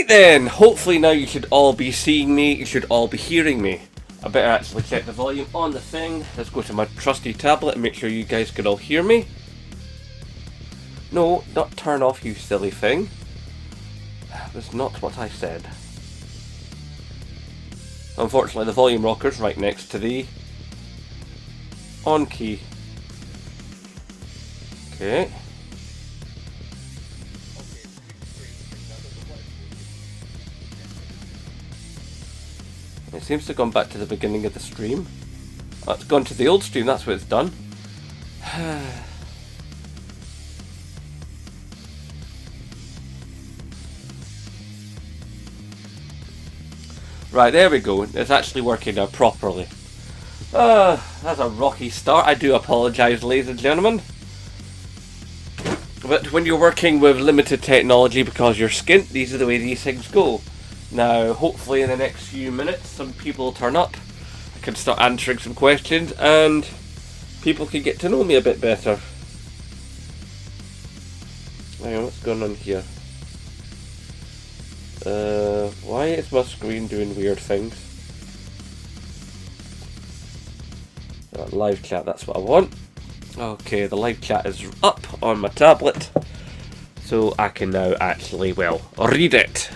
Right then, hopefully now you should all be seeing me, you should all be hearing me. I better actually check the volume on the thing. Let's go to my trusty tablet and make sure you guys can all hear me. No, not turn off, you silly thing. That's not what I said. Unfortunately, the volume rocker's right next to the on key. Okay. It seems to have gone back to the beginning of the stream. Oh, it's gone to the old stream, that's what it's done. Right, there we go. It's actually working now properly. That's a rocky start. I do apologise, ladies and gentlemen. But when you're working with limited technology because you're skint, these are the way these things go. Now, hopefully in the next few minutes, some people will turn up. I can start answering some questions and people can get to know me a bit better. Hang on, what's going on here? Why is my screen doing weird things? Live chat, that's what I want. Okay, the live chat is up on my tablet, so I can now actually, well, read it.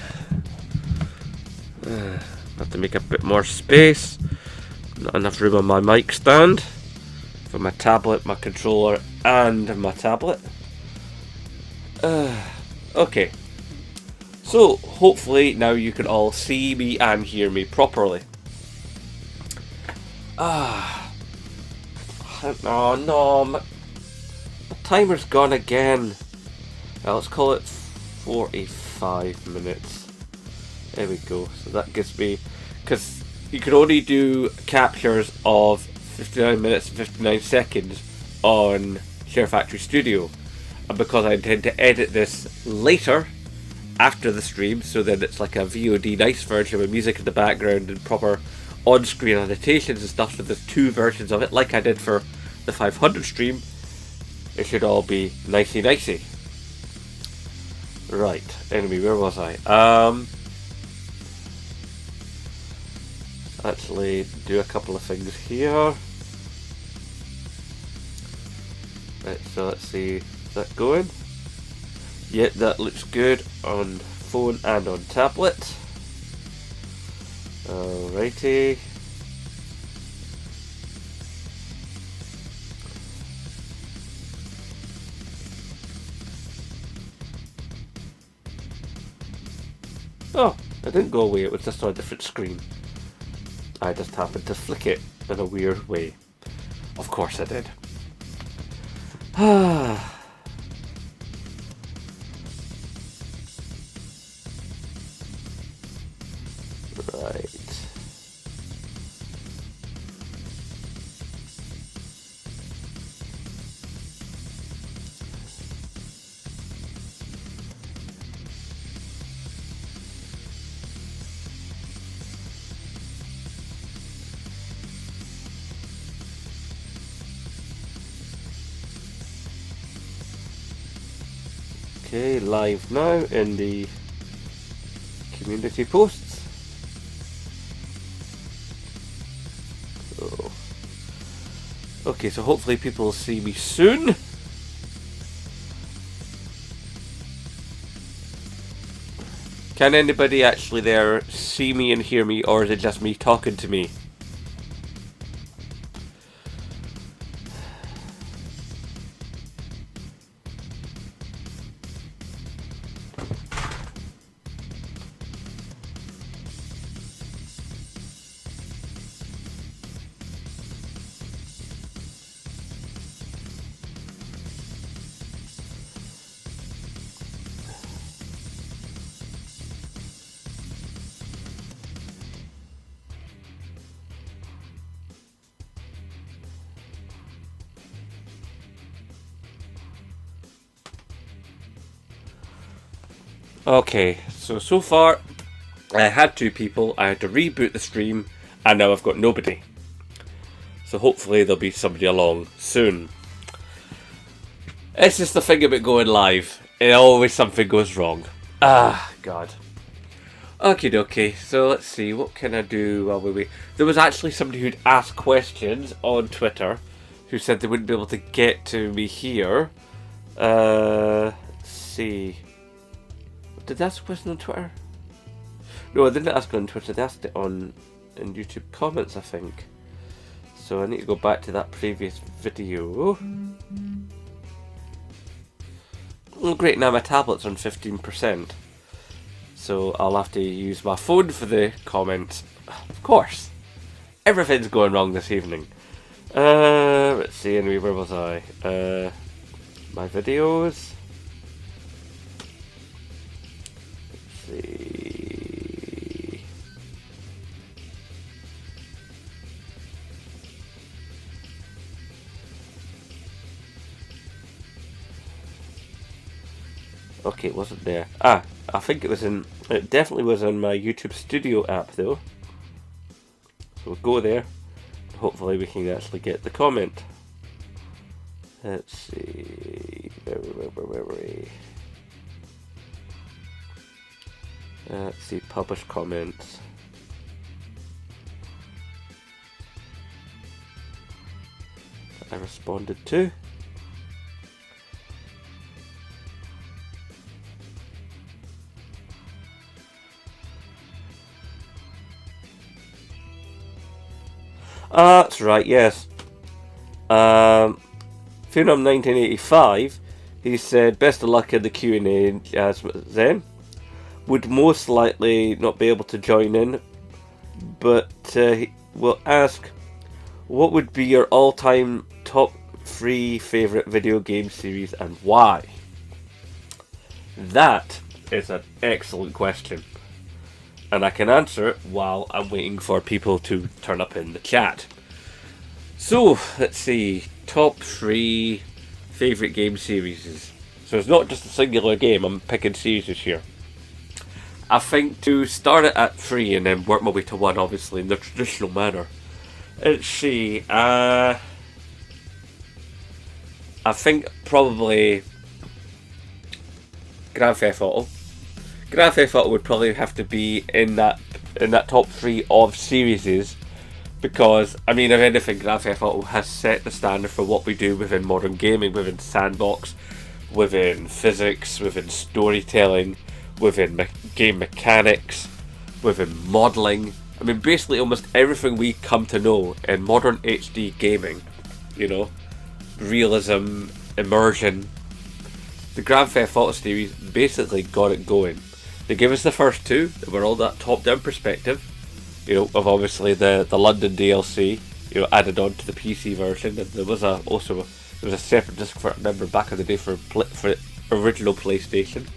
Have to make a bit more space. Not enough room on my mic stand for my tablet, my controller, and my tablet. Okay. So, hopefully now you can all see me and hear me properly. Oh no, my timer's gone again. Well, let's call it 45 minutes. There we go. So that gives me, because you can only do captures of 59 minutes and 59 seconds on Share Factory Studio. And because I intend to edit this later, after the stream, so then it's like a VOD nice version with music in the background and proper on-screen annotations and stuff, so there's two versions of it, like I did for the 500 stream. It should all be nicey. Right, anyway, where was I? Actually, do a couple of things here. Right, so let's see, is that going? Yeah, that looks good on phone and on tablet. Alrighty. Oh, it didn't go away, it was just on a different screen. I just happened to flick it in a weird way. Of course I did. Right. Okay, live now in the community posts. So, okay, so hopefully people will see me soon. Can anybody actually there see me and hear me, or is it just me talking to me? Okay, so far I had two people, I had to reboot the stream, and now I've got nobody. So hopefully there'll be somebody along soon. It's just the thing about going live. Always something goes wrong. Ah, God. Okie dokie, so let's see, what can I do while we wait? There was actually somebody who'd asked questions on Twitter who said they wouldn't be able to get to me here. Let's see. Did they ask a question on Twitter? No, I didn't ask it on Twitter, they asked it in YouTube comments, I think. So I need to go back to that previous video. Oh, great, now my tablet's on 15%. So I'll have to use my phone for the comments. Of course. Everything's going wrong this evening. Let's see, anyway, where was I? My videos. Let's see. Okay, it wasn't there. I think it was in... It definitely was in my YouTube Studio app, though. So we'll go there. Hopefully we can actually get the comment. Let's see... Where were we? Let's see, publish comments. I responded to. That's right, yes. Phenom 1985, he said, best of luck in the Q&A, Zen. Would most likely not be able to join in, but he will ask, what would be your all-time top 3 favourite video game series and why? That is an excellent question. And I can answer it while I'm waiting for people to turn up in the chat. So, let's see. Top 3 favourite game series. So it's not just a singular game, I'm picking series here. I think to start it at 3 and then work my way to 1, obviously, in the traditional manner. Let's see. I think probably Grand Theft Auto. Grand Theft Auto would probably have to be in that top 3 of series, because I mean, if anything, Grand Theft Auto has set the standard for what we do within modern gaming, within sandbox, within physics, within storytelling, within game mechanics, within modelling. I mean, basically almost everything we come to know in modern HD gaming, you know, realism, immersion. The Grand Theft Auto series basically got it going. They gave us the first 2 that were all that top-down perspective, you know, of obviously the London DLC, you know, added on to the PC version, and there was a separate disc for, I remember back in the day, for original PlayStation.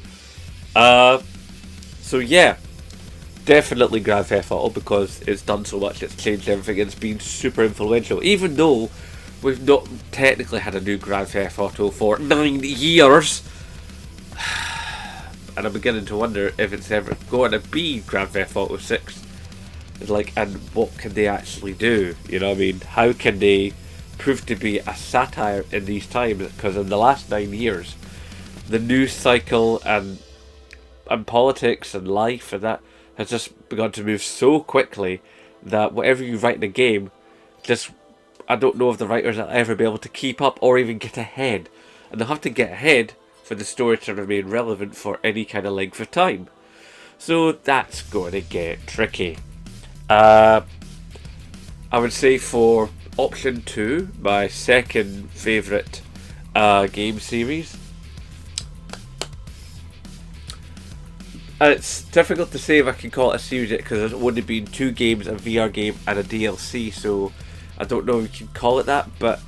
So yeah, definitely Grand Theft Auto, because it's done so much, it's changed everything, it's been super influential, even though we've not technically had a new Grand Theft Auto for 9 years. And I'm beginning to wonder if it's ever going to be Grand Theft Auto 6. It's like, and what can they actually do? You know what I mean? How can they prove to be a satire in these times? Because in the last 9 years, the news cycle and politics and life and that has just begun to move so quickly that whatever you write in a game, I don't know if the writers will ever be able to keep up or even get ahead. And they'll have to get ahead for the story to remain relevant for any kind of length of time. So that's going to get tricky. I would say for option 2, my second favourite game series. It's difficult to say if I can call it a series because there's only been 2 games, a VR game and a DLC, so I don't know if you can call it that, but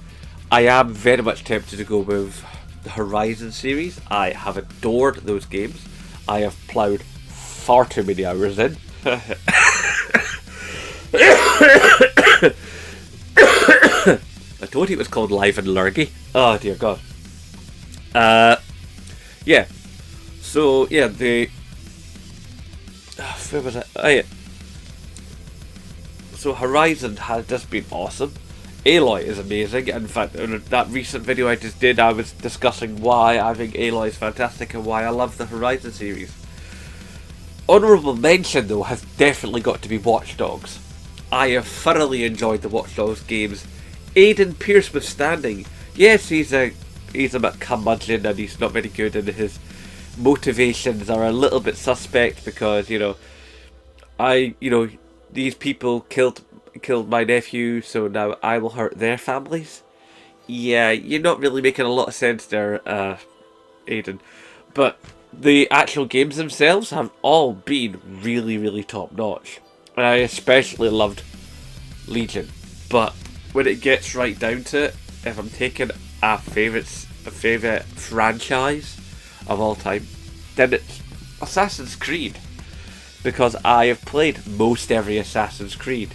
I am very much tempted to go with the Horizon series. I have adored those games. I have ploughed far too many hours in. I told you it was called Live and Lurgy. Oh dear God. Yeah. So yeah, where was it? Oh yeah. So Horizon has just been awesome. Aloy is amazing. In fact, in that recent video I just did, I was discussing why I think Aloy is fantastic and why I love the Horizon series. Honourable mention, though, has definitely got to be Watch Dogs. I have thoroughly enjoyed the Watch Dogs games. Aidan Pierce withstanding. Yes, he's a curmudgeon and he's not very good, and his motivations are a little bit suspect because, these people killed my nephew, so now I will hurt their families. Yeah, you're not really making a lot of sense there, Aidan. But the actual games themselves have all been really, really top notch. And I especially loved Legion. But when it gets right down to it, if I'm taking a favourite franchise of all time, then it's Assassin's Creed. Because I have played most every Assassin's Creed.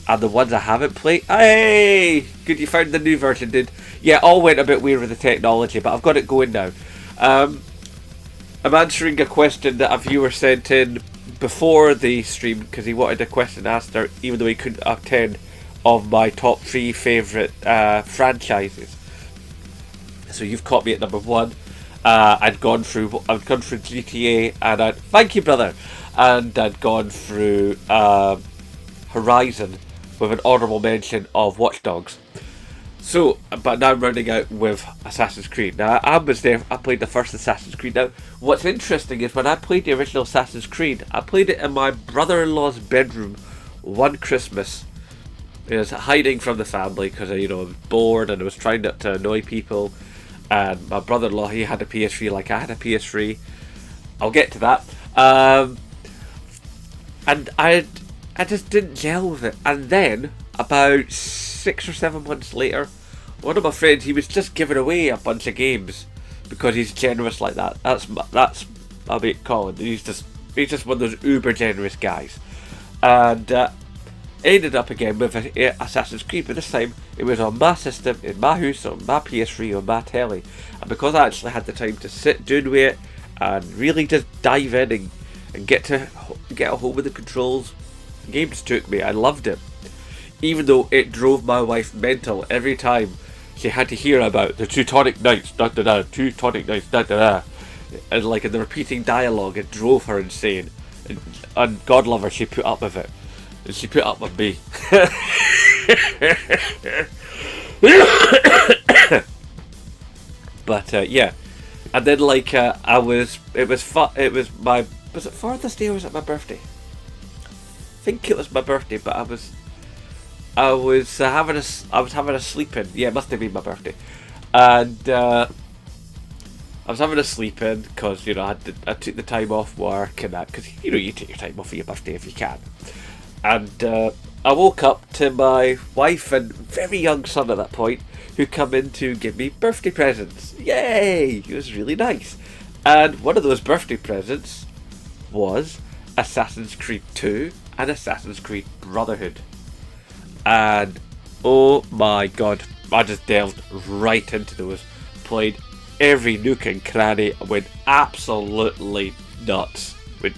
And the ones I haven't played... Hey! Good, you found the new version, did... Yeah, all went a bit weird with the technology, but I've got it going now. I'm answering a question that a viewer sent in before the stream, because he wanted a question answered, even though he couldn't attend, of my top 3 favourite franchises. So you've caught me at number 1. I'd gone through GTA, and thank you, brother. And I'd gone through Horizon with an honourable mention of Watch Dogs. So, but now I'm rounding out with Assassin's Creed. Now, I played the first Assassin's Creed. Now, what's interesting is when I played the original Assassin's Creed, I played it in my brother-in-law's bedroom one Christmas. I was hiding from the family because I was bored and I was trying not to annoy people. And my brother-in-law, he had a PS3 like I had a PS3. I'll get to that. And I just didn't gel with it. And then, about 6 or 7 months later, one of my friends, he was just giving away a bunch of games because he's generous like that. That's my mate Colin. He's just one of those uber generous guys. And ended up again with Assassin's Creed, but this time it was on my system, in my house, on my PS3, on my telly. And because I actually had the time to sit down with it and really just dive in and get a hold of the controls, the game just took me. I loved it. Even though it drove my wife mental every time she had to hear about the Teutonic Knights, da-da-da, Teutonic Knights, da-da-da. And like in the repeating dialogue, it drove her insane. And God love her, she put up with it. And she put up with me. But yeah. And then like was it Father's Day or was it my birthday? I think it was my birthday, but I was having a sleep in. Yeah, it must have been my birthday. And I was having a sleep in because I took the time off work and that, because you take your time off for your birthday if you can. And I woke up to my wife and very young son at that point, who come in to give me birthday presents. Yay! It was really nice. And one of those birthday presents was Assassin's Creed 2 and Assassin's Creed Brotherhood. And oh my god, I just delved right into those. Played every nook and cranny, went absolutely nuts. Went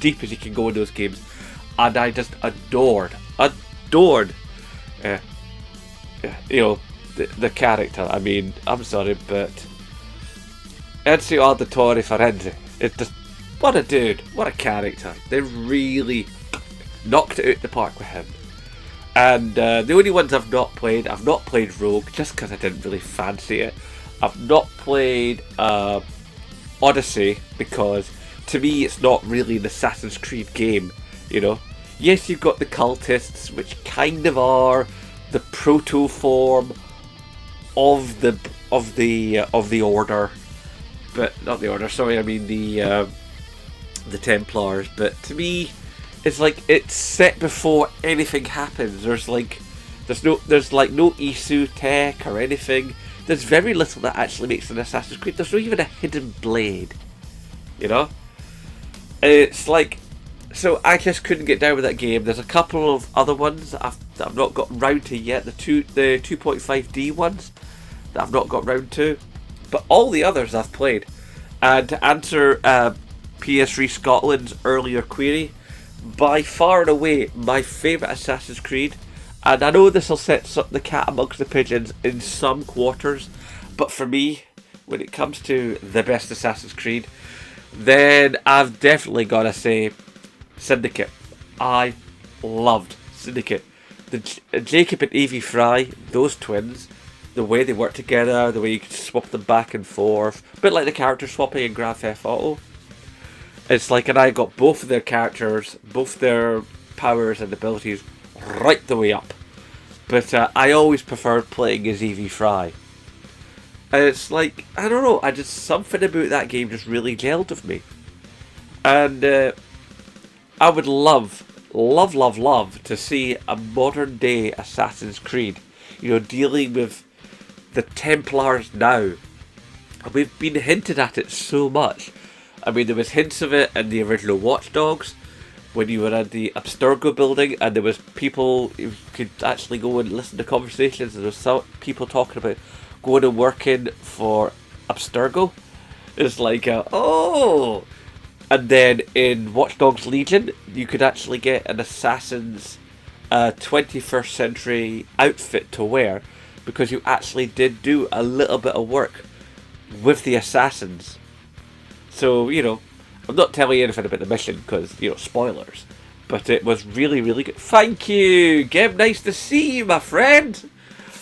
deep as you can go in those games. And I just adored the character. I mean, I'm sorry, but Ezio Auditore Firenze, it's just, what a dude, what a character. They really knocked it out the park with him. And the only ones I've not played Rogue, just because I didn't really fancy it. I've not played Odyssey, because to me it's not really an Assassin's Creed game, Yes, you've got the cultists, which kind of are the proto form of the order, but not the order. Sorry, I mean the Templars. But to me, it's like it's set before anything happens. There's no Isu tech or anything. There's very little that actually makes an Assassin's Creed. There's not even a hidden blade, It's like. So I just couldn't get down with that game. There's a couple of other ones that I've not got round to yet. The 2.5D ones that I've not got round to, but all the others I've played. And to answer PS3 Scotland's earlier query, by far and away my favourite Assassin's Creed, and I know this will set the cat amongst the pigeons in some quarters, but for me, when it comes to the best Assassin's Creed, Then I've definitely got to say Syndicate. I loved Syndicate. Jacob and Evie Fry, those twins, the way they work together, the way you can swap them back and forth, a bit like the character swapping in Grand Theft Auto. It's like, and I got both of their characters, both their powers and abilities right the way up. But I always preferred playing as Evie Fry. And it's like, I don't know, something about that game just really gelled with me. And I would love to see a modern day Assassin's Creed, dealing with the Templars now. We've been hinted at it so much. I mean, there was hints of it in the original Watch Dogs, when you were at the Abstergo building, and there was people who could actually go and listen to conversations, and there was some people talking about going and working for Abstergo. It's like, oh! And then in Watch Dogs Legion, you could actually get an assassin's 21st century outfit to wear, because you actually did do a little bit of work with the assassins. So, I'm not telling you anything about the mission because, spoilers. But it was really, really good. Thank you, Gib. Nice to see you, my friend.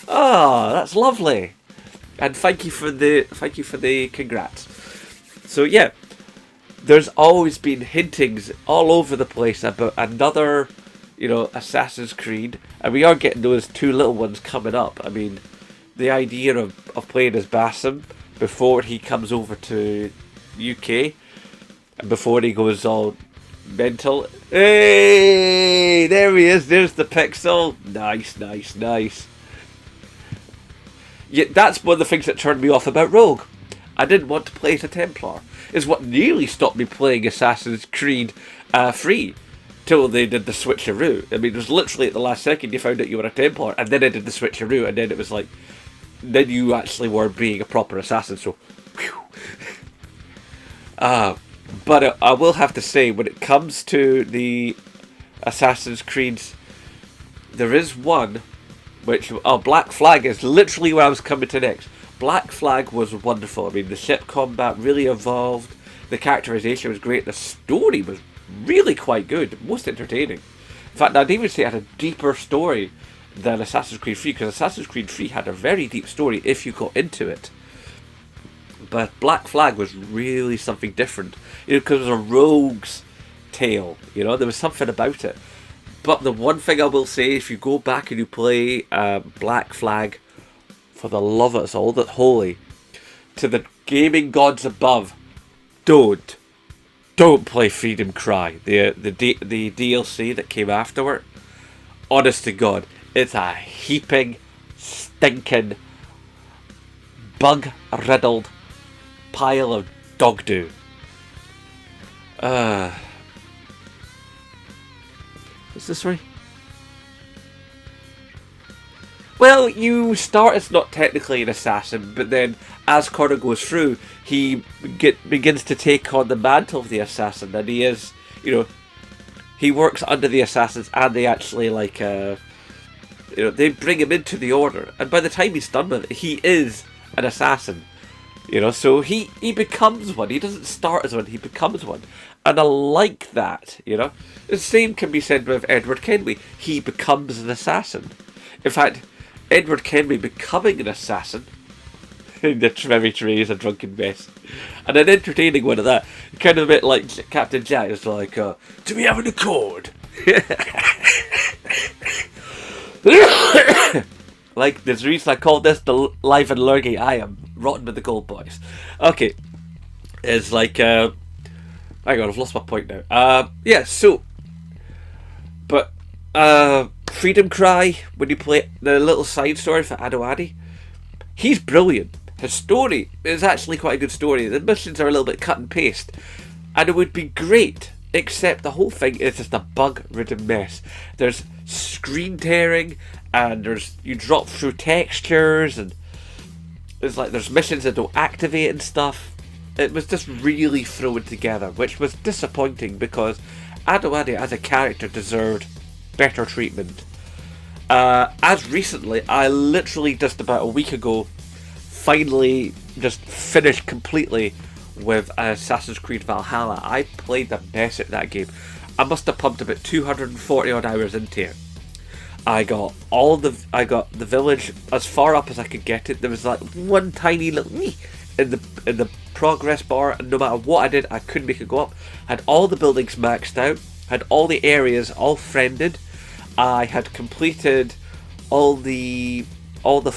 Oh, that's lovely. And thank you for the congrats. So yeah, there's always been hintings all over the place about another, Assassin's Creed, and we are getting those two little ones coming up. I mean, the idea of playing as Basim before he comes over to UK, and before he goes all mental. Hey, there he is. There's the pixel. Nice. Yeah, that's one of the things that turned me off about Rogue. I didn't want to play as a Templar. It's what nearly stopped me playing Assassin's Creed free till they did the switcheroo. I mean, it was literally at the last second you found out you were a Templar, and then they did the switcheroo, and then it was like, then you actually were being a proper assassin. So, whew. But I will have to say, when it comes to the Assassin's Creeds, there is one which, Black Flag is literally where I was coming to next. Black Flag was wonderful. I mean, the ship combat really evolved, the characterization was great, the story was really quite good, most entertaining. In fact, I'd even say it had a deeper story than Assassin's Creed 3, because Assassin's Creed 3 had a very deep story if you got into it. But Black Flag was really something different, because it was a rogue's tale, there was something about it. But the one thing I will say, if you go back and you play Black Flag, for the love of us all that's holy, to the gaming gods above, don't play Freedom Cry, the DLC that came afterward. Honest to God, it's a heaping, stinking, bug-riddled pile of dog do. Is this right? Well, you start as not technically an assassin, but then as Connor goes through, he begins to take on the mantle of the assassin, and he is, he works under the assassins, and they actually they bring him into the order, and by the time he's done with it, he is an assassin. So he becomes one. He doesn't start as one, he becomes one. And I like that, The same can be said with Edward Kenway. He becomes an assassin. In fact, Edward Kenway becoming an assassin in the Trevi Tree is a drunken mess. And an entertaining one of that. Kind of a bit like Captain Jack. It's like, do we have an accord? Like, there's a reason I called this the Live and Lurgy. I am rotten with the gold boys. Okay. It's like, hang on, I've lost my point now. Yeah, so, but, Freedom Cry, when you play the little side story for Adewale, he's brilliant. His story is actually quite a good story. The missions are a little bit cut and paste, and it would be great, except the whole thing is just a bug-ridden mess. There's screen tearing, and you drop through textures, and there's missions that don't activate and stuff. It was just really thrown together, which was disappointing, because Adewale as a character deserved better treatment. As recently, I literally just about a week ago finally just finished completely with Assassin's Creed Valhalla. I played the mess at that game. I must have pumped about 240 odd hours into it. I got the village as far up as I could get it. There was like one tiny little in the progress bar, and no matter what I did, I couldn't make it go up. Had all the buildings maxed out, had all the areas all friended. I had completed all the all the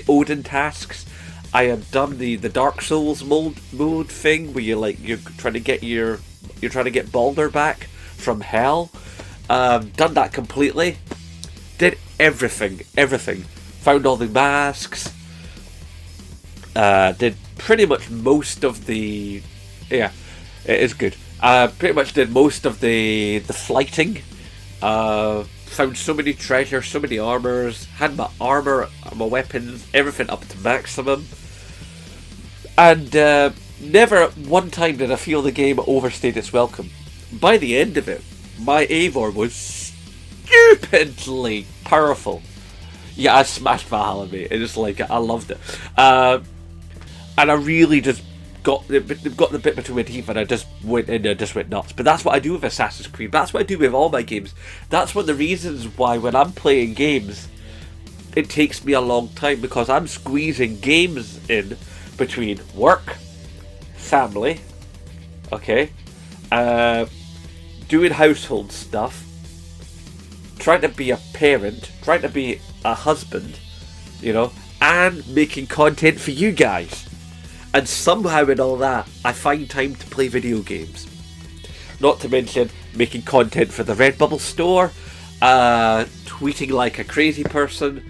Odin tasks. I had done the Dark Souls mode thing where you're trying to get Baldur back from hell. Done that completely. Did everything. Found all the masks. Did pretty much most of the... Yeah, it is good. Pretty much did most of the flighting. Found so many treasures, so many armors. Had my armor, my weapons, everything up to maximum. And never at one time did I feel the game overstayed its welcome. By the end of it, my Eivor was stupidly powerful. Yeah, I smashed Valhalla, mate. It just like I loved it, and I really just got the bit between my teeth, and I just went in there, just went nuts. But that's what I do with Assassin's Creed. That's what I do with all my games. That's one of the reasons why when I'm playing games, it takes me a long time, because I'm squeezing games in between work, family, okay, doing household stuff, trying to be a parent, trying to be a husband, and making content for you guys. And somehow in all that, I find time to play video games. Not to mention making content for the Redbubble store, tweeting like a crazy person,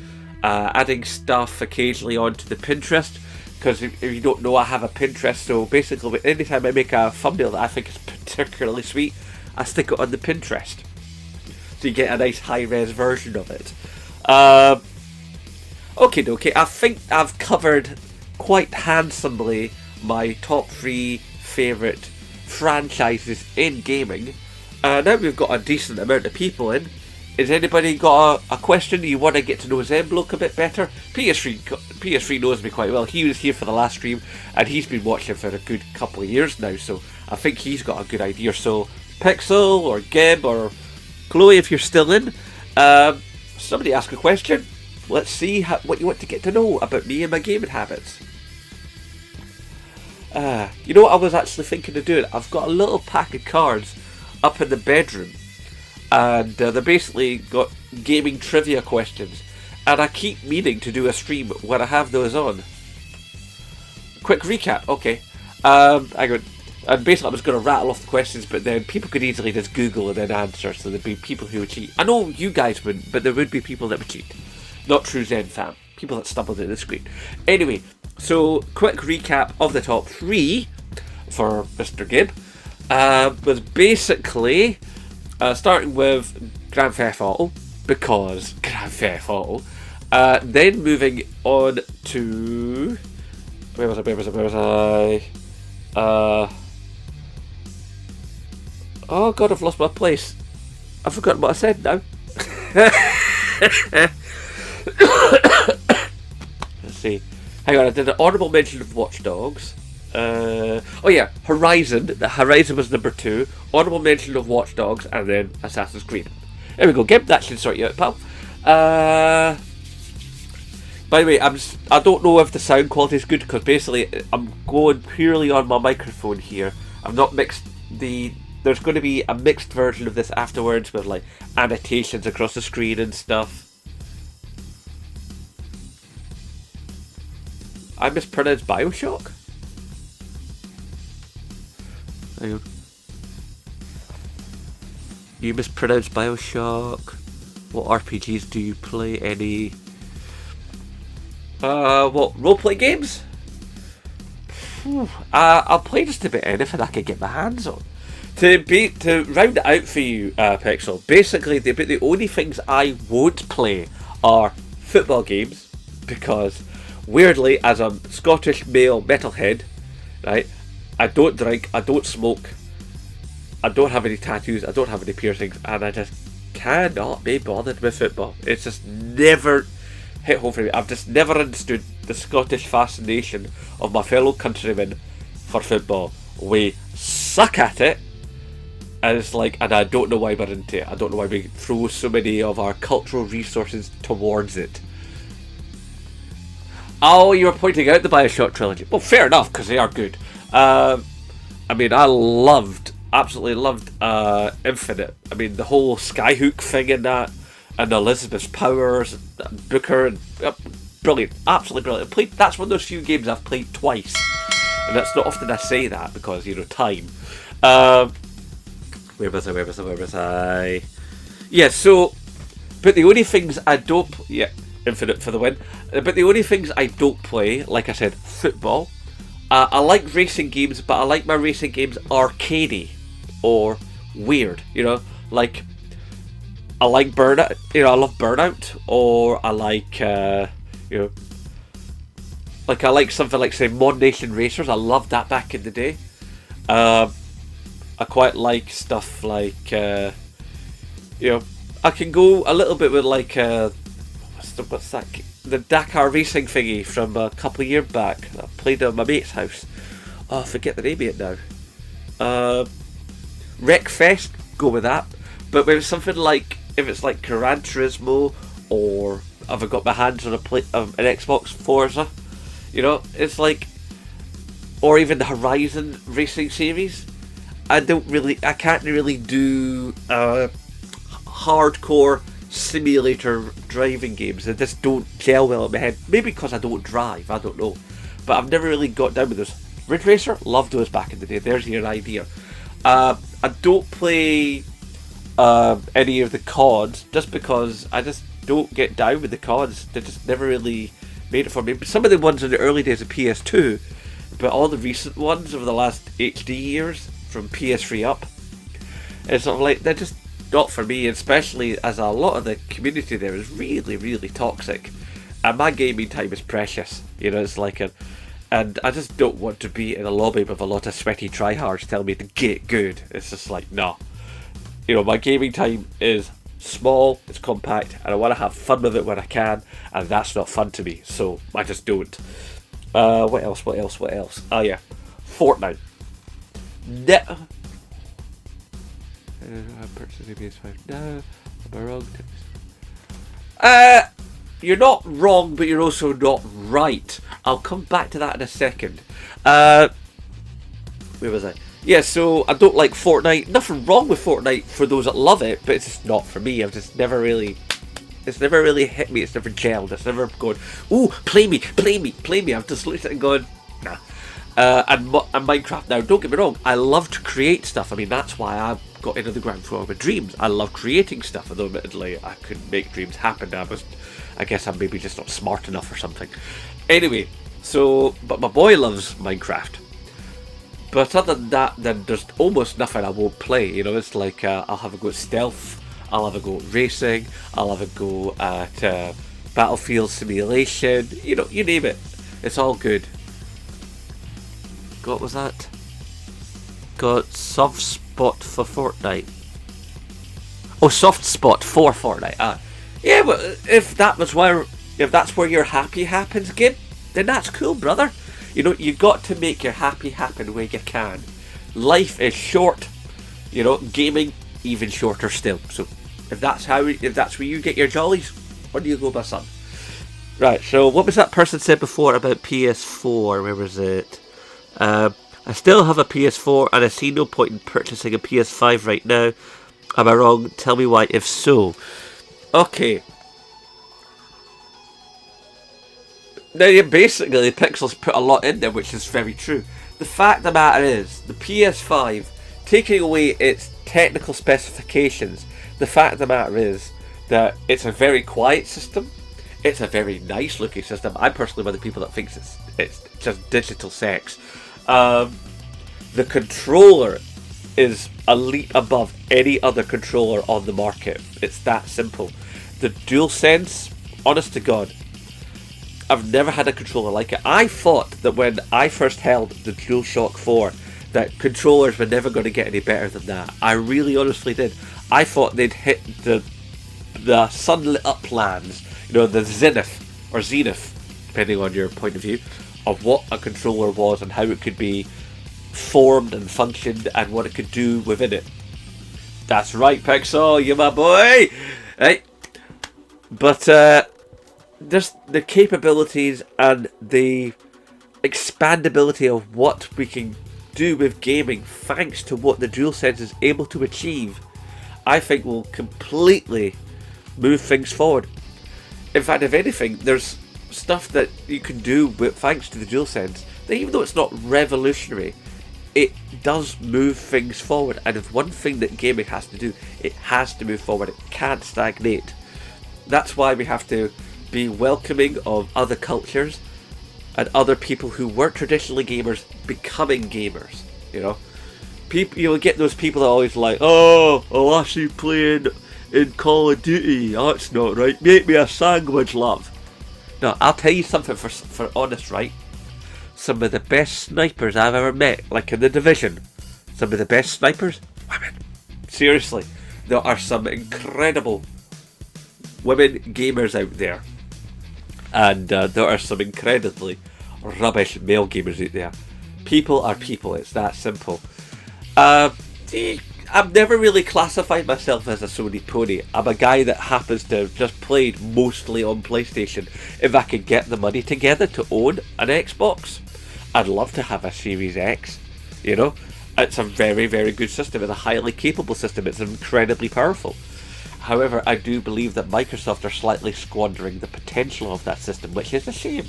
adding stuff occasionally onto the Pinterest. Because if you don't know, I have a Pinterest, so basically anytime I make a thumbnail that I think is particularly sweet, I stick it on the Pinterest. So you get a nice high-res version of it. Okay, I think I've covered quite handsomely my top 3 favourite franchises in gaming. Now we've got a decent amount of people in. Has anybody got a question? You want to get to know Zembloke a bit better? PS3 knows me quite well. He was here for the last stream, and he's been watching for a good couple of years now, so I think he's got a good idea. So Pixel or Gib or Chloe, if you're still in, somebody ask a question. Let's see what you want to get to know about me and my gaming habits. You know what I was actually thinking of doing? I've got a little pack of cards up in the bedroom, and they're basically got gaming trivia questions, and I keep meaning to do a stream when I have those on. Quick recap, okay. And basically I was going to rattle off the questions, but then people could easily just Google and then answer, so there'd be people who would cheat. I know you guys wouldn't, but there would be people that would cheat. Not true Zen fam. People that stumbled at the screen. Anyway, so quick recap of the top 3 for Mr. Gibb. Was basically starting with Grand Theft Auto, because Grand Theft Auto. Then moving on to... Where was I? Oh god, I've lost my place. I've forgotten what I said now. Let's see. Hang on, I did an honourable mention of Watch Dogs. Oh yeah, Horizon. The Horizon was number 2. Honourable mention of Watch Dogs, and then Assassin's Creed. There we go, Gib. That should sort you out, pal. By the way, I don't know if the sound quality is good, because basically I'm going purely on my microphone here. I've not mixed the... There's going to be a mixed version of this afterwards with like annotations across the screen and stuff. I mispronounced Bioshock? Hang on. You mispronounced Bioshock. What RPGs do you play? Any... what, roleplay games? I'll play just a bit anything I can get my hands on. To round it out for you, Pixel, basically the only things I won't play are football games, because weirdly, as a Scottish male metalhead, right, I don't drink, I don't smoke, I don't have any tattoos, I don't have any piercings, and I just cannot be bothered with football. It's just never hit home for me. I've just never understood the Scottish fascination of my fellow countrymen for football. We suck at it, and it's like, and I don't know why we're into it. I don't know why we throw so many of our cultural resources towards it. Oh, you were pointing out the Bioshock trilogy. Well, fair enough, because they are good. I mean, I absolutely loved Infinite. I mean, the whole Skyhook thing in that, and Elizabeth Powers, Booker, and brilliant, absolutely brilliant. That's one of those few games I've played twice, and that's not often I say that because, time. Where was I? Yeah, so, but the only things I don't, Infinite for the win. But the only things I don't play, like I said, football. I like racing games, but I like my racing games arcadey or weird. Like I like Burnout. I love Burnout, or I like like I like something like, say, Mod Nation Racers. I loved that back in the day. I quite like stuff like I can go a little bit with like what's that? The Dakar racing thingy from a couple of years back. I played at my mate's house. Oh, I forget the name of it now. Wreckfest, go with that. But when it's something like, if it's like Gran Turismo, or have I got my hands on an Xbox Forza, it's like, or even the Horizon racing series. I can't really do hardcore simulator driving games. They just don't gel well in my head. Maybe because I don't drive, I don't know. But I've never really got down with those. Ridge Racer, loved those back in the day. There's your idea. I don't play any of the CODs just because I just don't get down with the CODs. They just never really made it for me. But some of the ones in the early days of PS2, but all the recent ones over the last HD years from PS3 up, it's sort of like, they're just not for me, especially as a lot of the community there is really, really toxic, and my gaming time is precious. It's like and I just don't want to be in a lobby with a lot of sweaty tryhards telling me to get good. It's just like, no. My gaming time is small, it's compact, and I want to have fun with it when I can, and that's not fun to me, so I just don't. What else? Oh yeah, Fortnite. I purchased a PS5. No, am I wrong? You're not wrong, but you're also not right. I'll come back to that in a second. Where was I? Yeah, so I don't like Fortnite. Nothing wrong with Fortnite for those that love it, but it's just not for me. It's never really hit me. It's never gelled. It's never gone, ooh, play me. I've just looked at it and gone, nah. And Minecraft now, don't get me wrong, I love to create stuff. I mean, that's why I got into the ground floor with Dreams. I love creating stuff, although admittedly I couldn't make Dreams happen. I guess I'm maybe just not smart enough or something. Anyway, but my boy loves Minecraft. But other than that, then there's almost nothing I won't play. It's like, I'll have a go at stealth, I'll have a go at racing, I'll have a go at battlefield simulation, you name it. It's all good. What was that? Got soft spot for Fortnite. Oh, soft spot for Fortnite. Yeah, but if that's where your happy happens, Gib, then that's cool, brother. You got to make your happy happen where you can. Life is short. Gaming even shorter still. So if that's where you get your jollies, where do you go, my son? Right. So what was that person said before about PS4? Where was it? I still have a PS4 and I see no point in purchasing a PS5 right now. Am I wrong? Tell me why if so. Okay. Now, basically, Pixel's put a lot in there, which is very true. The fact of the matter is, the PS5, taking away its technical specifications, the fact of the matter is that it's a very quiet system. It's a very nice looking system. I'm personally one of the people that thinks it's just digital sex. The controller is a leap above any other controller on the market. It's that simple. The DualSense, honest to God, I've never had a controller like it. I thought that when I first held the DualShock 4 that controllers were never going to get any better than that. I really honestly did. I thought they'd hit the sunlit uplands, the zenith, depending on your point of view, of what a controller was and how it could be formed and functioned and what it could do within it. That's right, Pixel, you my boy! Right? But there's the capabilities and the expandability of what we can do with gaming thanks to what the DualSense is able to achieve, I think will completely move things forward. In fact, if anything, there's stuff that you can do with thanks to the DualSense that, even though it's not revolutionary, it does move things forward. And if one thing that gaming has to do, it has to move forward. It can't stagnate. That's why we have to be welcoming of other cultures and other people who weren't traditionally gamers becoming gamers. You know, people, you'll get those people that are always like, "Oh, I'll actually playing in Call of Duty. That's not right. Make me a sandwich, love." No, I'll tell you something for honest, right? Some of the best snipers I've ever met, like in the Division, some of the best snipers, women. Seriously, there are some incredible women gamers out there. And there are some incredibly rubbish male gamers out there. People are people, it's that simple. I've never really classified myself as a Sony pony. I'm a guy that happens to have just played mostly on PlayStation. If I could get the money together to own an Xbox, I'd love to have a Series X. You know, it's a very, very good system. It's a highly capable system. It's incredibly powerful. However, I do believe that Microsoft are slightly squandering the potential of that system, which is a shame.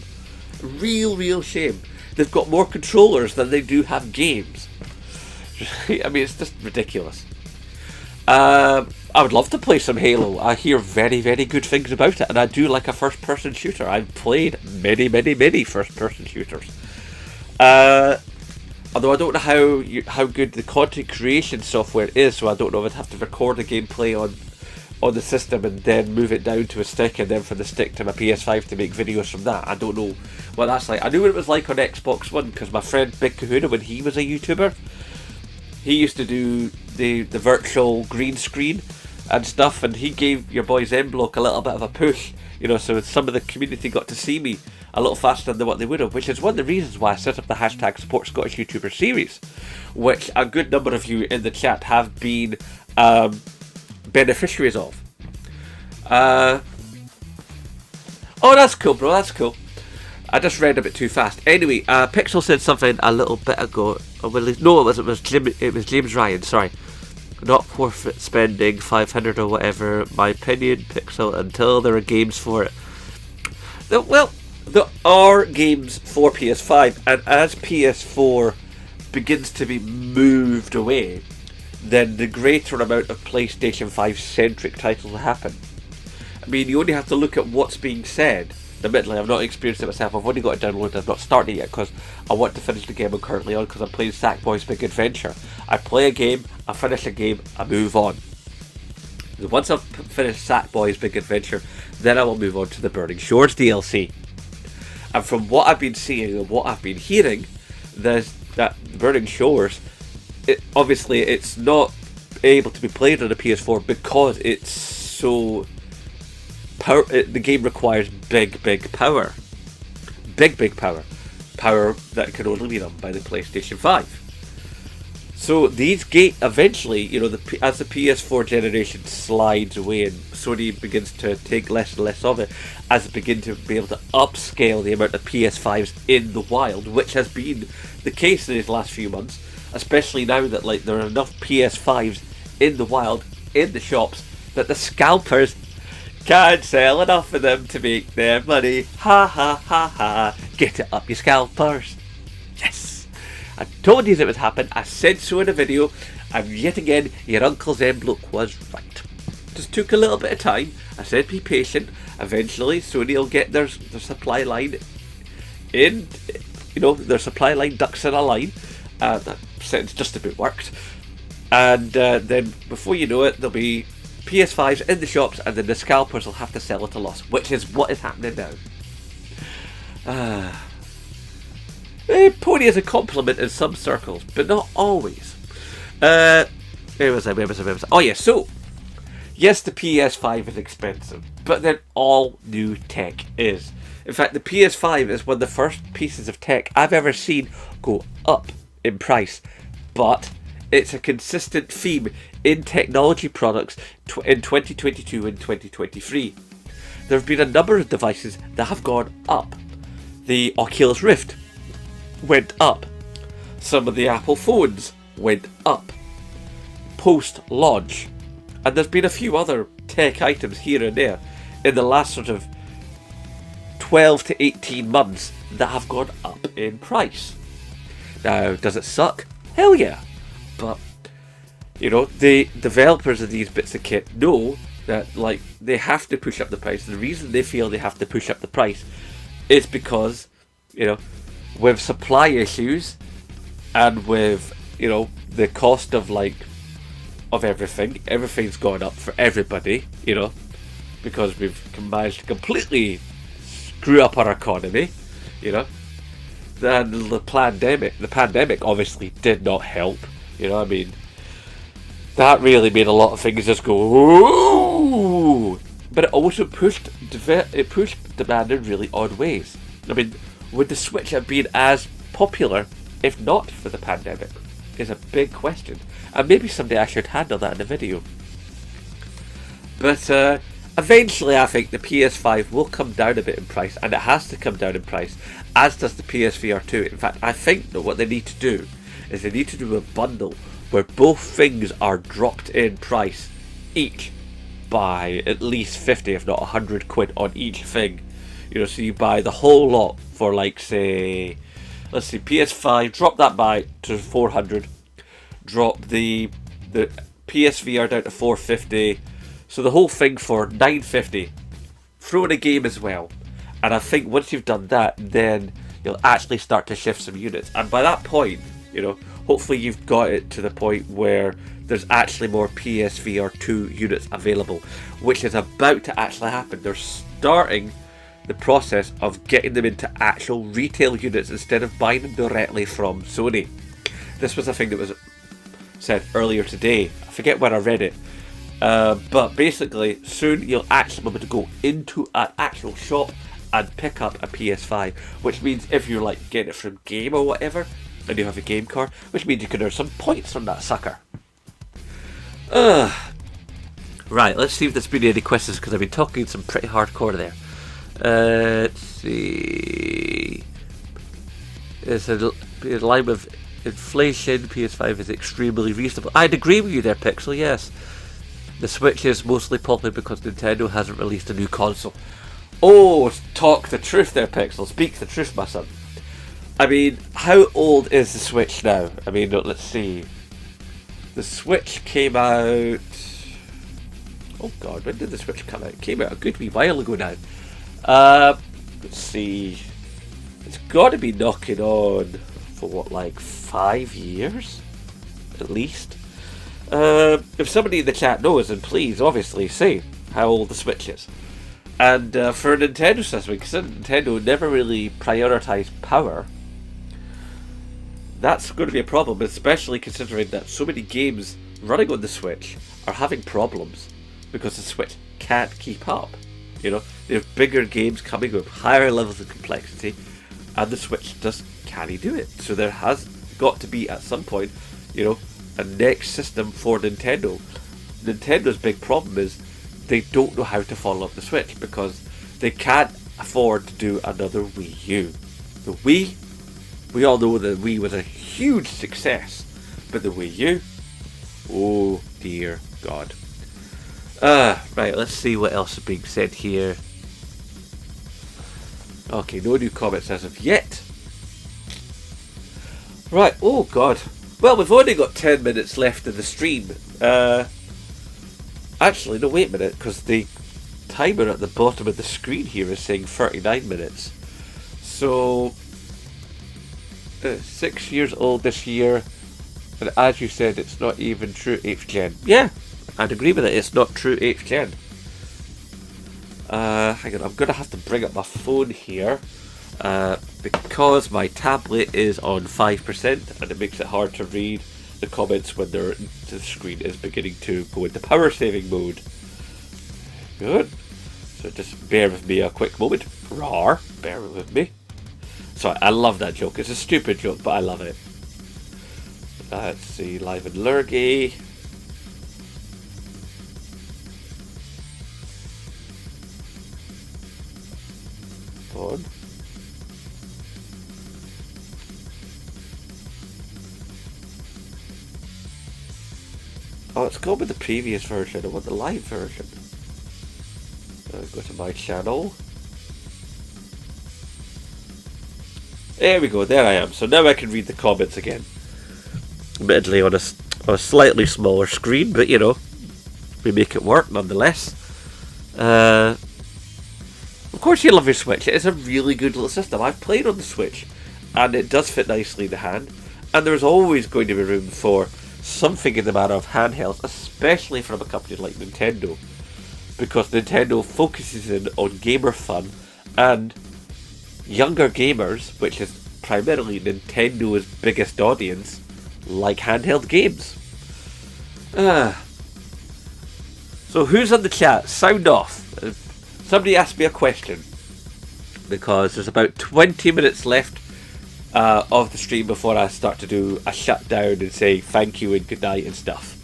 Real shame. They've got more controllers than they do have games. I mean, it's just ridiculous. I would love to play some Halo. I hear very, very good things about it, and I do like a first-person shooter. I've played many first-person shooters. Although I don't know how good the content creation software is, so I don't know if I'd have to record the gameplay on the system and then move it down to a stick, and then from the stick to my PS5 to make videos from that. I don't know what that's like. I knew what it was like on Xbox One because my friend Big Kahuna, when he was a YouTuber, he used to do the virtual green screen and stuff, and he gave your boy Zemblock a little bit of a push, you know, so some of the community got to see me a little faster than what they would have, which is one of the reasons why I set up the hashtag Support Scottish YouTuber series, which a good number of you in the chat have been beneficiaries of. Oh, that's cool, bro, that's cool. I just read a bit too fast. Anyway, Pixel said something a little bit ago. No, it was James Ryan, sorry. Not worth it spending 500 or whatever, my opinion, Pixel, until there are games for it. Well, there are games for PS5, and as PS4 begins to be moved away, then the greater amount of PlayStation 5 centric titles will happen. I mean, you only have to look at what's being said. Admittedly, I've not experienced it myself. I've only got it downloaded. I've not started it yet because I want to finish the game I'm currently on, because I'm playing Sackboy's Big Adventure. I play a game, I finish a game, I move on. Once I've finished Sackboy's Big Adventure, then I will move on to the Burning Shores DLC. And from what I've been seeing and what I've been hearing, there's that Burning Shores, obviously it's not able to be played on the PS4 because it's so the game requires big power. Big power. Power that can only be done by the PlayStation 5. So these eventually, you know, as the PS4 generation slides away and Sony begins to take less and less of it, as they begin to be able to upscale the amount of PS5s in the wild, which has been the case in these last few months, especially now that like there are enough PS5s in the wild, in the shops, that the scalpers can't sell enough of them to make their money. Ha ha ha ha. Get it up, you scalpers. Yes. I told you that would happen. I said so in a video. And yet again, your Uncle Zemblook was right. Just took a little bit of time. I said be patient. Eventually, Sony will get their supply line in. You know, their supply line ducks in a line. That sentence just about worked. And then before you know it, there'll be PS5s in the shops, and then the scalpers will have to sell at a loss, which is what is happening now. Pony is a compliment in some circles, but not always. Where was I? Oh yeah, so yes, the PS5 is expensive, but then all new tech is. In fact, the PS5 is one of the first pieces of tech I've ever seen go up in price. But it's a consistent theme in technology products in 2022 and 2023. There have been a number of devices that have gone up. The Oculus Rift went up. Some of the Apple phones went up post-launch. And there's been a few other tech items here and there in the last sort of 12 to 18 months that have gone up in price. Now, does it suck? Hell yeah. But, you know, the developers of these bits of kit know that, like, they have to push up the price. The reason they feel they have to push up the price is because, you know, with supply issues and with, you know, the cost of, like, of everything's gone up for everybody, you know, because we've managed to completely screw up our economy, you know. Then the pandemic obviously did not help, you know. I mean, that really made a lot of things just go, ooh! But it also pushed demand in really odd ways. I mean, would the Switch have been as popular if not for the pandemic? Is a big question, and maybe someday I should handle that in a video. But eventually I think the PS5 will come down a bit in price, and it has to come down in price, as does the PSVR 2. In fact, I think that what they need to do is they need to do a bundle where both things are dropped in price each by at least 50 if not 100 quid on each thing. You know, so you buy the whole lot for, like, say, let's see, PS5, drop that by to 400, drop the PSVR down to 450, so the whole thing for 950. Throw in a game as well, and I think once you've done that, then you'll actually start to shift some units, and by that point, you know, hopefully you've got it to the point where there's actually more PSVR 2 units available, which is about to actually happen. They're starting the process of getting them into actual retail units instead of buying them directly from Sony. This was a thing that was said earlier today. I forget where I read it. But basically, soon you'll actually be able to go into an actual shop and pick up a PS5, which means if you're like getting it from Game or whatever, and you have a game card, which means you can earn some points from that sucker. Right, let's see if there's been any questions, because I've been talking some pretty hardcore there. Let's see. It's in line with inflation. PS5 is extremely reasonable. I'd agree with you there, Pixel, yes. The Switch is mostly popular because Nintendo hasn't released a new console. Oh, talk the truth there, Pixel. Speak the truth, my son. I mean, how old is the Switch now? I mean, let's see. The Switch came out... Oh god, when did the Switch come out? It came out a good wee while ago now. Let's see. It's got to be knocking on for what, like 5 years? At least. If somebody in the chat knows, then please obviously say how old the Switch is. And for a Nintendo system, because Nintendo never really prioritised power, that's going to be a problem, especially considering that so many games running on the Switch are having problems because the Switch can't keep up. You know, they have bigger games coming with higher levels of complexity, and the Switch just can't do it. So there has got to be, at some point, you know, a next system for Nintendo. Nintendo's big problem is they don't know how to follow up the Switch because they can't afford to do another Wii U. The Wii, we all know that the Wii was a huge success, but the Wii U, oh dear God. Right, let's see what else is being said here. Okay, no new comments as of yet. Right, oh god. Well, we've only got 10 minutes left in the stream. Actually, no, wait a minute, because the timer at the bottom of the screen here is saying 39 minutes. So, 6 years old this year, and as you said, it's not even true 8th gen. Yeah, I'd agree with it, it's not true 8th gen. Hang on, I'm going to have to bring up my phone here, because my tablet is on 5%, and it makes it hard to read the comments when the screen is beginning to go into power saving mode. Good. So just bear with me a quick moment. Rawr, bear with me. Sorry, I love that joke. It's a stupid joke, but I love it. Let's see, live in Lurgy. Go on. Oh, let's go with the previous version. I want the live version. Go to my channel. There we go, there I am. So now I can read the comments again. Admittedly on a slightly smaller screen, but you know, we make it work nonetheless. Of course you love your Switch. It is a really good little system. I've played on the Switch, and it does fit nicely in the hand. And there's always going to be room for something in the matter of handhelds, especially from a company like Nintendo, because Nintendo focuses in on gamer fun and younger gamers, which is primarily Nintendo's biggest audience, like handheld games. So who's on the chat? Sound off. Somebody asked me a question, because there's about 20 minutes left of the stream before I start to do a shutdown and say thank you and good night and stuff.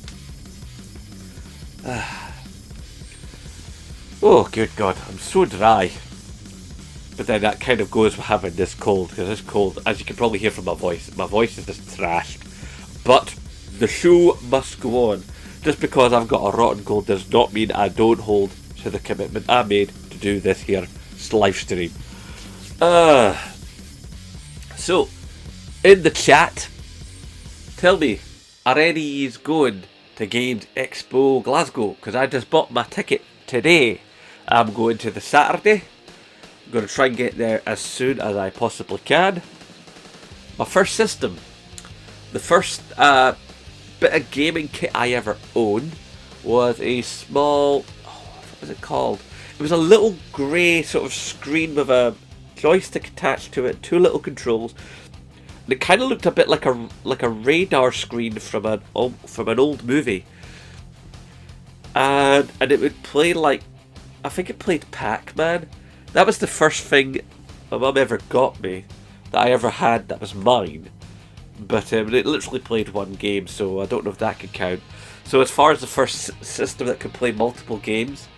Oh, good God, I'm so dry. But then that kind of goes with having this cold, because this cold, as you can probably hear from my voice is just trashed. But the show must go on. Just because I've got a rotten cold does not mean I don't hold to the commitment I made to do this here live stream. So, in the chat, tell me, are any going to Games Expo Glasgow? Because I just bought my ticket today. I'm going to the Saturday. I'm going to try and get there as soon as I possibly can. My first system, the first bit of gaming kit I ever owned was a small, what was it called? It was a little grey sort of screen with a joystick attached to it, two little controls. And it kind of looked a bit like a radar screen from an old movie. And it would play like, I think it played Pac-Man. That was the first thing my mum ever got me that I ever had that was mine. But it literally played one game, so I don't know if that could count. So as far as the first system that could play multiple games,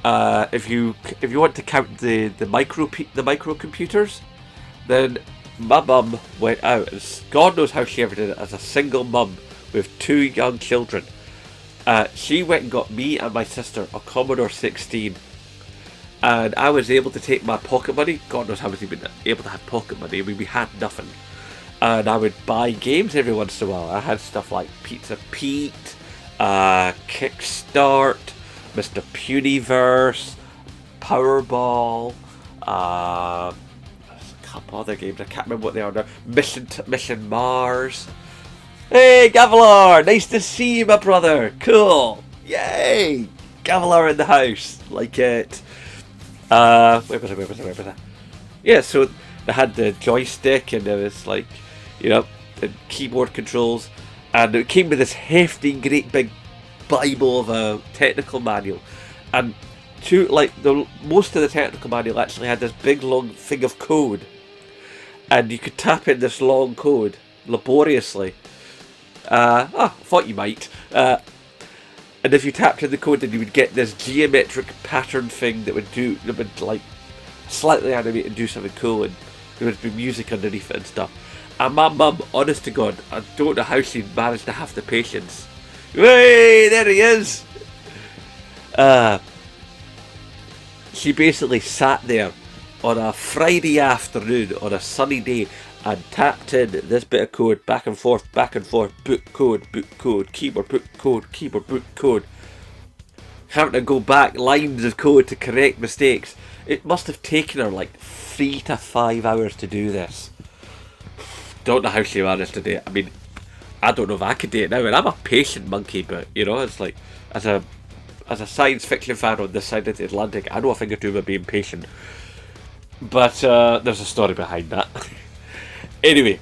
if you want to count the microcomputers, then my mum went out, and God knows how she ever did it as a single mum with two young children. She went and got me and my sister a Commodore 16, and I was able to take my pocket money. God knows how I was even able to have pocket money. I mean, we had nothing. And I would buy games every once in a while. I had stuff like Pizza Pete, Kickstart, Mr. Puniverse, Powerball, a couple other games, I can't remember what they are now. Mission Mars. Hey, Gavilar! Nice to see you, my brother! Cool! Yay! Gavilar in the house! Like it. Where was I? Yeah, so they had the joystick, and there was like, you know, the keyboard controls, and it came with this hefty, great big Bible of a technical manual, and most of the technical manual actually had this big long thing of code, and you could tap in this long code laboriously. I thought you might. And if you tapped in the code, then you would get this geometric pattern thing that would like slightly animate and do something cool, and there would be music underneath it and stuff. And my mum, honest to God, I don't know how she managed to have the patience. Hey, there he is! She basically sat there on a Friday afternoon on a sunny day and tapped in this bit of code back and forth, boot code, keyboard, boot code, having to go back lines of code to correct mistakes. It must have taken her like 3 to 5 hours to do this. Don't know how she managed to do it. I mean, I don't know if I could do it now, and I'm a patient monkey, but you know, it's like, as a science fiction fan on this side of the Atlantic, I know a thing or two about being patient. But there's a story behind that. Anyway,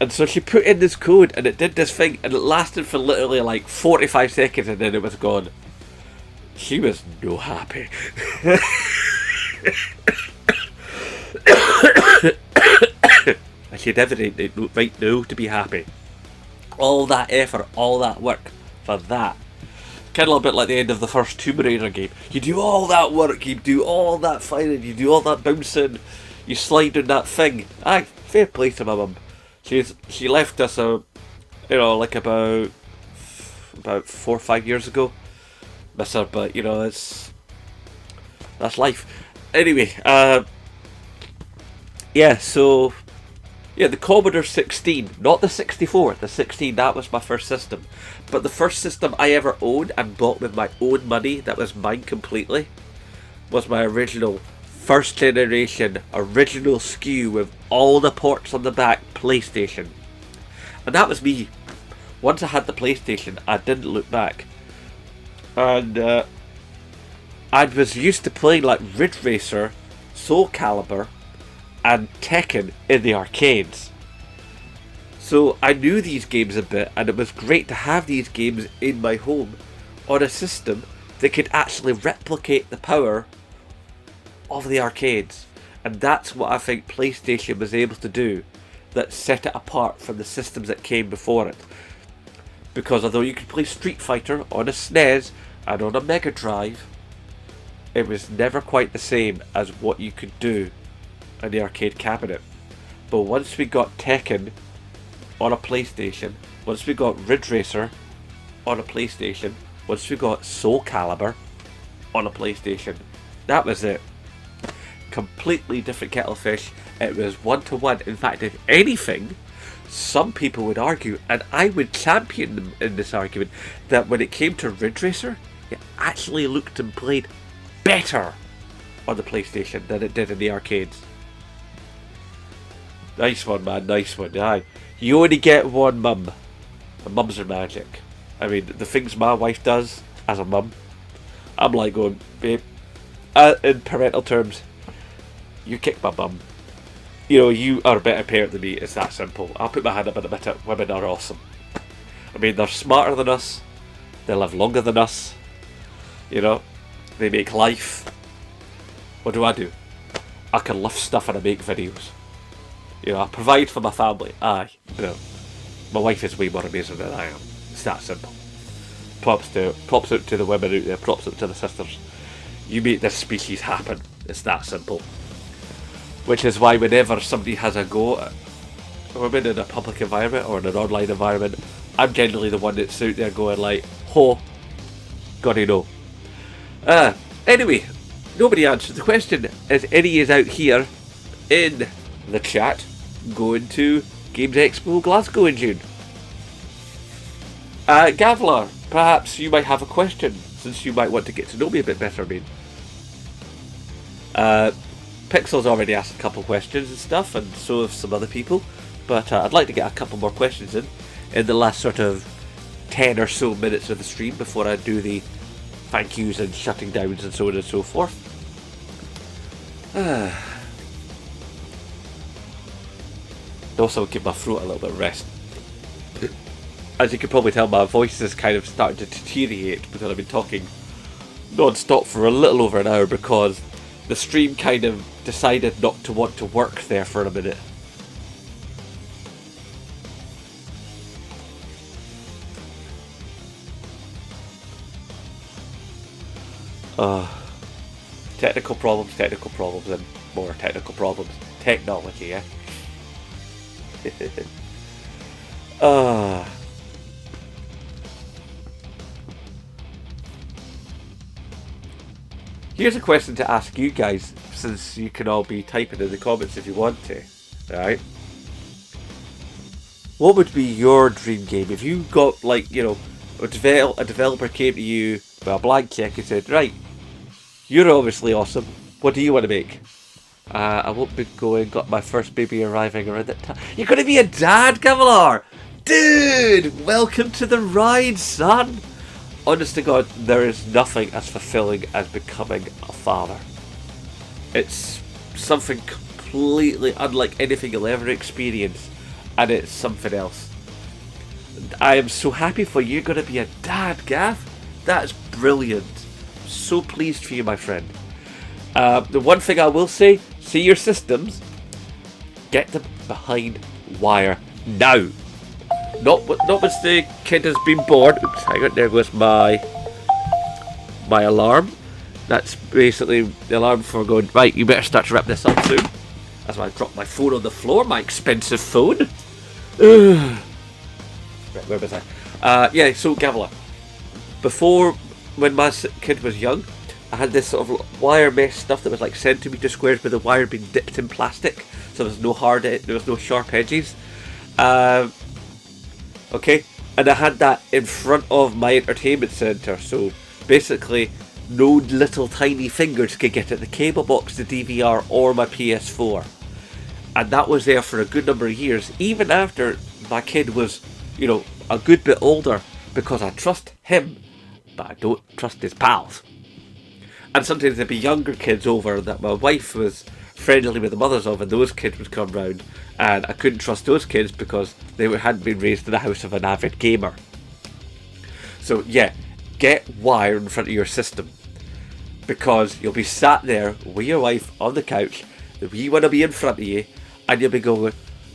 and so she put in this code, and it did this thing, and it lasted for literally like 45 seconds, and then it was gone. She was no happy. And she had everything right now to be happy. All that effort, all that work for that. Kind of a bit like the end of the first Tomb Raider game. You do all that work, you do all that fighting, you do all that bouncing, you slide on that thing. Aye, fair play to my mum. She left us like about 4 or 5 years ago. Miss her, but that's life. Anyway, the Commodore 16, not the 64, the 16, that was my first system. But the first system I ever owned and bought with my own money, that was mine completely, was my original, first generation, original SKU with all the ports on the back, PlayStation. And that was me. Once I had the PlayStation, I didn't look back. And I was used to playing like Ridge Racer, Soul Calibur, and Tekken in the arcades. So I knew these games a bit, and it was great to have these games in my home on a system that could actually replicate the power of the arcades. And that's what I think PlayStation was able to do that set it apart from the systems that came before it. Because although you could play Street Fighter on a SNES and on a Mega Drive, it was never quite the same as what you could do in the arcade cabinet. But once we got Tekken on a PlayStation, once we got Ridge Racer on a PlayStation, once we got Soul Calibur on a PlayStation, that was it. Completely different kettle of fish. It was 1-to-1. In fact, if anything, some people would argue, and I would champion them in this argument, that when it came to Ridge Racer, it actually looked and played better on the PlayStation than it did in the arcades. Nice one, man, nice one. Aye. You only get one mum. And mums are magic. I mean, the things my wife does as a mum, I'm like going, babe, in parental terms, you kick my bum. You are a better parent than me. It's that simple. I'll put my hand up and admit it. Women are awesome. I mean, they're smarter than us. They live longer than us. They make life. What do? I can lift stuff and I make videos. I provide for my family. Aye. My wife is way more amazing than I am. It's that simple. Props out to the women out there. Props out to the sisters. You make this species happen. It's that simple. Which is why whenever somebody has a go at women in a public environment or in an online environment, I'm generally the one that's out there going like, ho, gotta know. Anyway, nobody answered the question. Is any is out here in the chat going to Games Expo Glasgow in June? Gavlar, perhaps you might have a question, since you might want to get to know me a bit better, mate. Pixel's already asked a couple questions and stuff, and so have some other people, but I'd like to get a couple more questions in the last sort of 10 or so minutes of the stream before I do the thank yous and shutting downs and so on and so forth. Also give my throat a little bit of rest. As you can probably tell, my voice is kind of starting to deteriorate because I've been talking non-stop for a little over an hour because the stream kind of decided not to want to work there for a minute. Technical problems, and more technical problems. Technology, eh? Here's a question to ask you guys, since you can all be typing in the comments if you want to, right? What would be your dream game if you got, like, a developer came to you with a blank check and said, right, you're obviously awesome, what do you want to make? I won't be got my first baby arriving around that time. You're going to be a dad, Cavalier! Dude! Welcome to the ride, son! Honest to God, there is nothing as fulfilling as becoming a father. It's something completely unlike anything you'll ever experience, and it's something else. I am so happy for you. You're going to be a dad, Gav. That's brilliant. so pleased for you, my friend. The one thing I will say, see your systems, get them behind wire now. Not once the kid has been born. Oops, hang on, there goes my alarm. That's basically the alarm for going, right, you better start to wrap this up soon. That's why I dropped my phone on the floor, my expensive phone. Right, where was I? Yeah, so Gavila. Before, when my kid was young, I had this sort of wire mesh stuff that was like centimetre squares with the wire being dipped in plastic. So there was no sharp edges. Okay, and I had that in front of my entertainment centre, so basically no little tiny fingers could get at the cable box, the DVR or my PS4. And that was there for a good number of years, even after my kid was, you know, a good bit older, because I trust him, but I don't trust his pals. And sometimes there'd be younger kids over that my wife was friendly with the mothers of, and those kids would come round, and I couldn't trust those kids because they hadn't been raised in the house of an avid gamer. So yeah, get wire in front of your system, because you'll be sat there with your wife on the couch, the wee one will be in front of you, and you'll be going,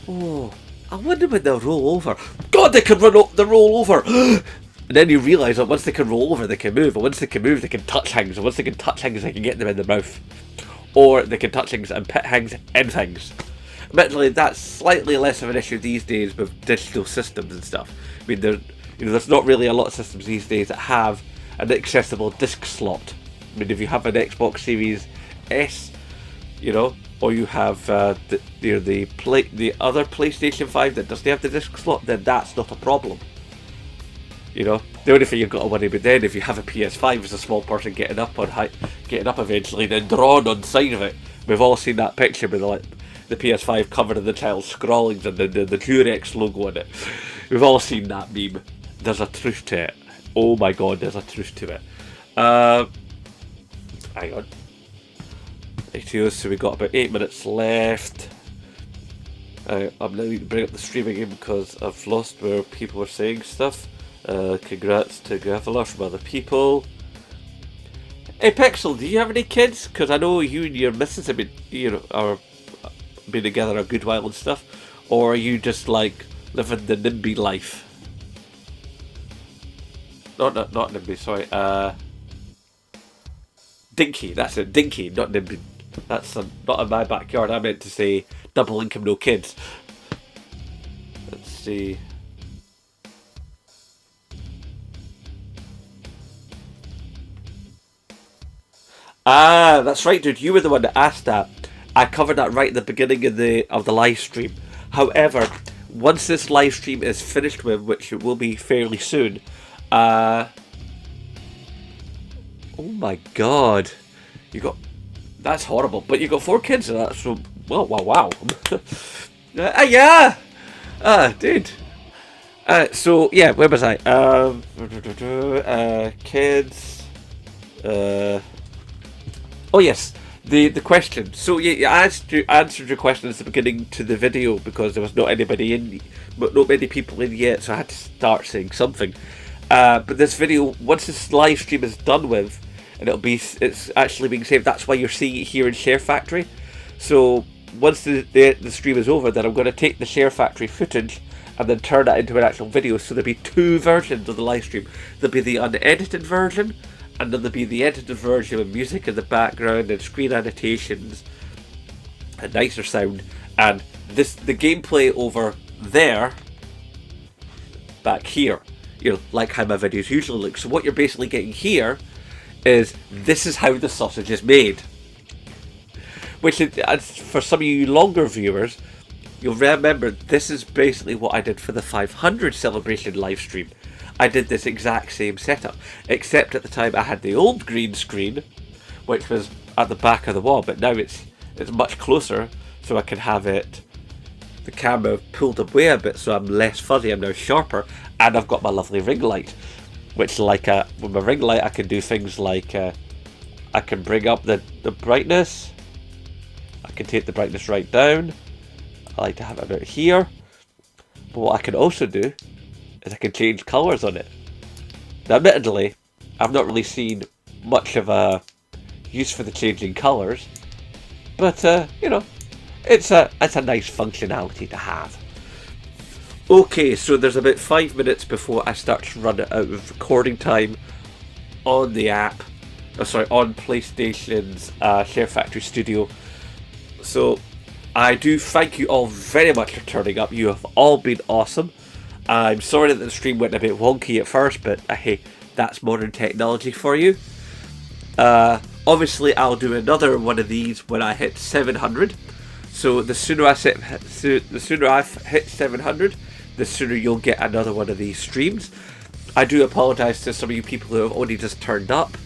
oh, I wonder when they'll roll over. God, they can roll over! And then you realise that once they can roll over, they can move, and once they can move, they can touch things, and once they can touch things, they can get them in the mouth. Or they can touch things and pet things in things. Admittedly, that's slightly less of an issue these days with digital systems and stuff. I mean, there's not really a lot of systems these days that have an accessible disc slot. I mean, if you have an Xbox Series S, you know, or you have the other PlayStation 5 that doesn't have the disc slot, then that's not a problem. You know, the only thing you've got to worry about then, if you have a PS5 as a small person getting up eventually, then drawn on the side of it. We've all seen that picture with the PS5 covered in the child's scrawlings and the Durex logo on it. We've all seen that meme. There's a truth to it. Oh my god, there's a truth to it. Hang on. So we got about 8 minutes left. I'm now going to bring up the stream again because I've lost where people were saying stuff. Congrats to Gavila from other people. Hey Pixel, do you have any kids? Because I know you and your missus have been, are been together a good while and stuff. Or are you just like living the NIMBY life? Not NIMBY, sorry. Dinky, that's it. Dinky, not NIMBY. That's not in my backyard. I meant to say double income, no kids. Let's see. Ah, that's right, dude. You were the one that asked that. I covered that right at the beginning of the live stream. However, once this live stream is finished with, which it will be fairly soon, oh my god, that's horrible. But you got 4 kids, and that's so wow. Yeah, dude. So yeah, where was I? Kids. Oh yes, the question. So yeah, I answered your question at the beginning to the video because there was not many people in yet, so I had to start saying something. But this video, once this live stream is done with, and it's actually being saved. That's why you're seeing it here in Share Factory. So once the stream is over, then I'm going to take the Share Factory footage and then turn that into an actual video. So there'll be 2 versions of the live stream. There'll be the unedited version, and then there'll be the edited version with music in the background and screen annotations and nicer sound. And the gameplay over there, back here, like how my videos usually look. So what you're basically getting here is this is how the sausage is made. Which is, for some of you longer viewers, you'll remember this is basically what I did for the 500 celebration live stream. I did this exact same setup, except at the time I had the old green screen, which was at the back of the wall, but now it's much closer, so I can have the camera pulled away a bit, so I'm less fuzzy, I'm now sharper, and I've got my lovely ring light, which with my ring light I can do things like, I can bring up the brightness, I can take the brightness right down, I like to have it about here, but what I can also do is I can change colours on it. Now admittedly, I've not really seen much of a use for the changing colours, but you know, it's a nice functionality to have. Okay, so there's about 5 minutes before I start to run out of recording time on the app. On PlayStation's Share Factory Studio. So I do thank you all very much for turning up. You have all been awesome. I'm sorry that the stream went a bit wonky at first, but hey, that's modern technology for you. Obviously, I'll do another one of these when I hit 700. So the sooner I've hit 700, the sooner you'll get another one of these streams. I do apologise to some of you people who have only just turned up.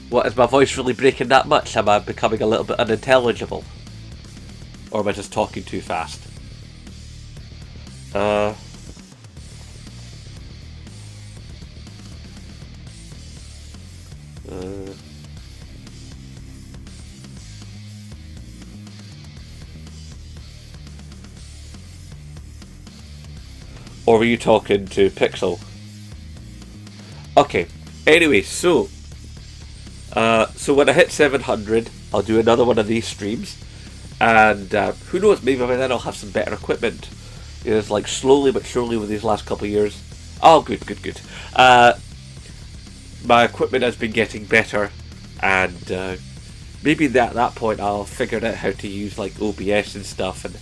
What, is my voice really breaking that much? Am I becoming a little bit unintelligible? Or am I just talking too fast? Or were you talking to Pixel? Okay, anyway, so when I hit 700, I'll do another one of these streams, and who knows, maybe by then I'll have some better equipment. It's like slowly but surely with these last couple of years. Oh, good. My equipment has been getting better, and maybe at that point I'll figure out how to use like OBS and stuff, and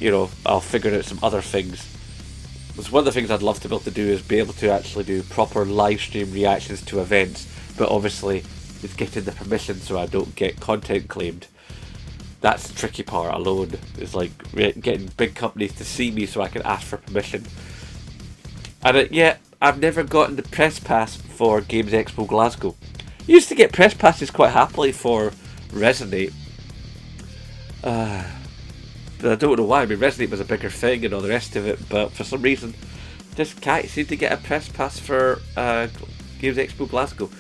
you know, I'll figure out some other things. Because one of the things I'd love to be able to do is be able to actually do proper live stream reactions to events, but obviously it's getting the permission so I don't get content claimed. That's the tricky part alone, is like getting big companies to see me so I can ask for permission. And yeah, I've never gotten the press pass for Games Expo Glasgow. I used to get press passes quite happily for Resonate. I don't know why. I mean, Resonate was a bigger thing and all the rest of it, but for some reason, just can't seem to get a press pass for Games Expo Glasgow.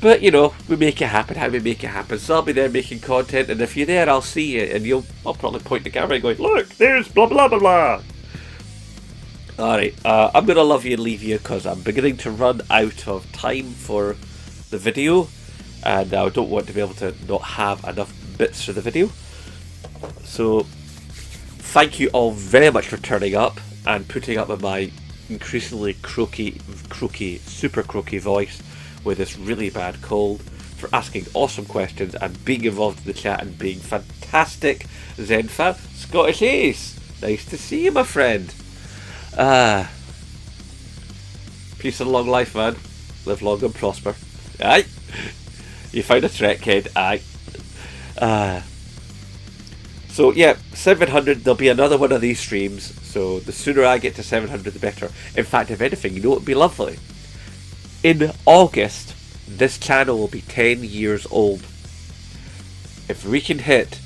But you know, we make it happen. How we make it happen? So I'll be there making content, and if you're there, I'll see you, and I'll probably point the camera and go, "Look, there's blah blah blah blah." All right, I'm gonna love you and leave you because I'm beginning to run out of time for the video, and I don't want to be able to not have enough bits for the video. So, thank you all very much for turning up and putting up with my increasingly super croaky voice with this really bad cold, for asking awesome questions and being involved in the chat and being fantastic. Zenfab, Scottish Ace, nice to see you, my friend. Peace and long life, man. Live long and prosper. Aye. You found a Trek head. Aye. So yeah, 700, there'll be another one of these streams, so the sooner I get to 700 the better. In fact, if anything, you know what would be lovely? In August, this channel will be 10 years old. If we can hit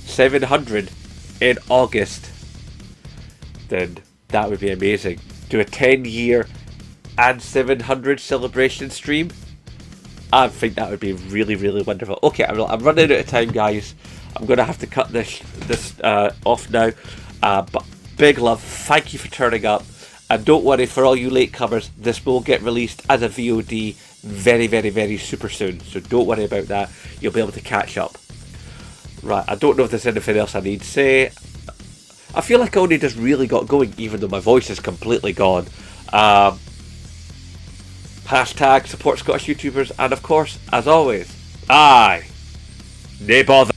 700 in August, then that would be amazing. Do a 10-year and 700 celebration stream. I think that would be really, really wonderful. Okay, I'm running out of time, guys. I'm going to have to cut this off now. But big love. Thank you for turning up. And don't worry, for all you latecomers, this will get released as a VOD very, very, very super soon. So don't worry about that. You'll be able to catch up. Right, I don't know if there's anything else I need to say. I feel like I only just really got going, even though my voice is completely gone. Hashtag support Scottish YouTubers. And of course, as always, aye, nae bother.